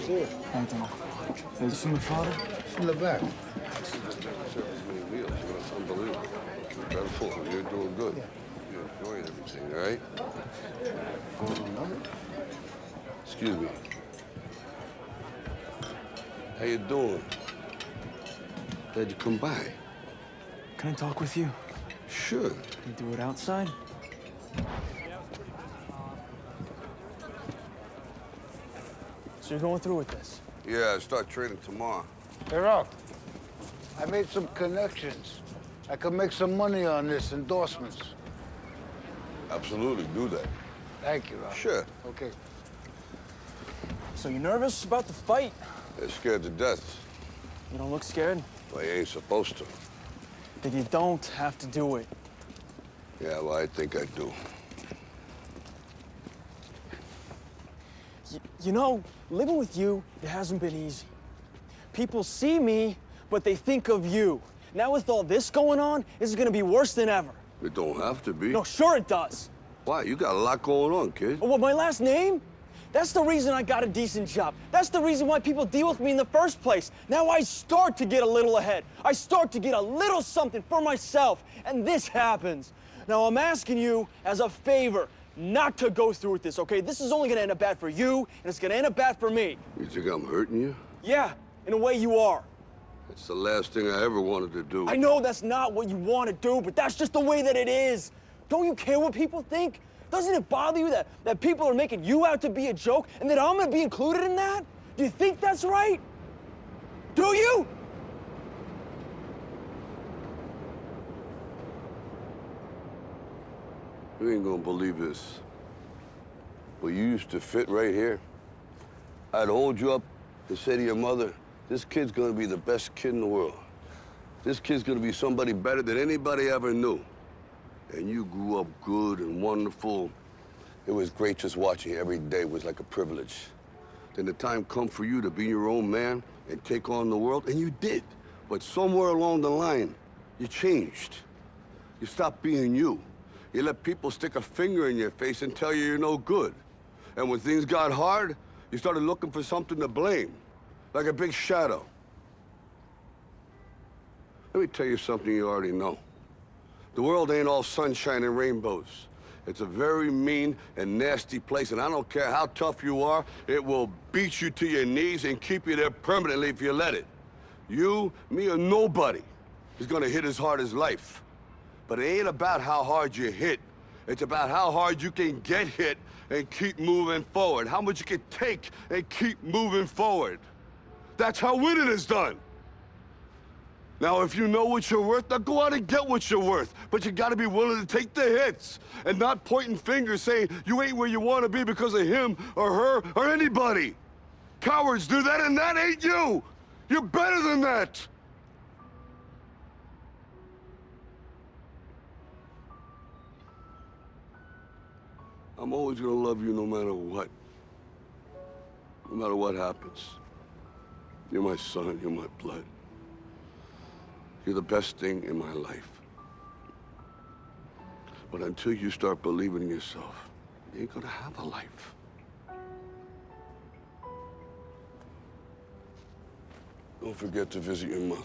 here. Anthony, is this from your father? It's in the back. It's unbelievable. Incredible. You're doing good. You're enjoying everything, all right? Excuse me. How you doing? Glad you come by. Can I talk with you? Sure. Can we do it outside? So you're going through with this? Yeah, I start training tomorrow. Hey, Rock. I made some connections. I could make some money on this, endorsements. Absolutely, do that. Thank you, Rock. Sure. Okay. So you're nervous about the fight? They're scared to death. You don't look scared? Well, you ain't supposed to. Then you don't have to do it. Yeah, well, I think I do. You know, living with you, it hasn't been easy. People see me, but they think of you. Now with all this going on, this is gonna be worse than ever. It don't have to be. No, sure it does. Why? You got a lot going on, kid. Oh, what, my last name? That's the reason I got a decent job. That's the reason why people deal with me in the first place. Now I start to get a little ahead. I start to get a little something for myself, and this happens. Now I'm asking you as a favor not to go through with this, okay? This is only gonna end up bad for you, and it's gonna end up bad for me. You think I'm hurting you? Yeah, in a way you are. It's the last thing I ever wanted to do. I know that's not what you want to do, but that's just the way that it is. Don't you care what people think? Doesn't it bother you that people are making you out to be a joke and that I'm gonna be included in that? Do you think that's right? Do you? You ain't gonna believe this. But you used to fit right here. I'd hold you up and say to your mother, this kid's gonna be the best kid in the world. This kid's gonna be somebody better than anybody ever knew. And you grew up good and wonderful. It was great just watching you every day. It was like a privilege. Then the time come for you to be your own man and take on the world, and you did. But somewhere along the line, you changed. You stopped being you. You let people stick a finger in your face and tell you you're no good. And when things got hard, you started looking for something to blame, like a big shadow. Let me tell you something you already know. The world ain't all sunshine and rainbows. It's a very mean and nasty place, and I don't care how tough you are, it will beat you to your knees and keep you there permanently if you let it. You, me, or nobody is gonna hit as hard as life. But it ain't about how hard you hit. It's about how hard you can get hit and keep moving forward. How much you can take and keep moving forward. That's how winning is done. Now, if you know what you're worth, now go out and get what you're worth. But you gotta be willing to take the hits and not pointing fingers saying you ain't where you wanna be because of him or her or anybody. Cowards do that, and that ain't you. You're better than that. I'm always gonna love you no matter what. No matter what happens. You're my son, you're my blood. You're the best thing in my life. But until you start believing in yourself, you ain't gonna have a life. Don't forget to visit your mother.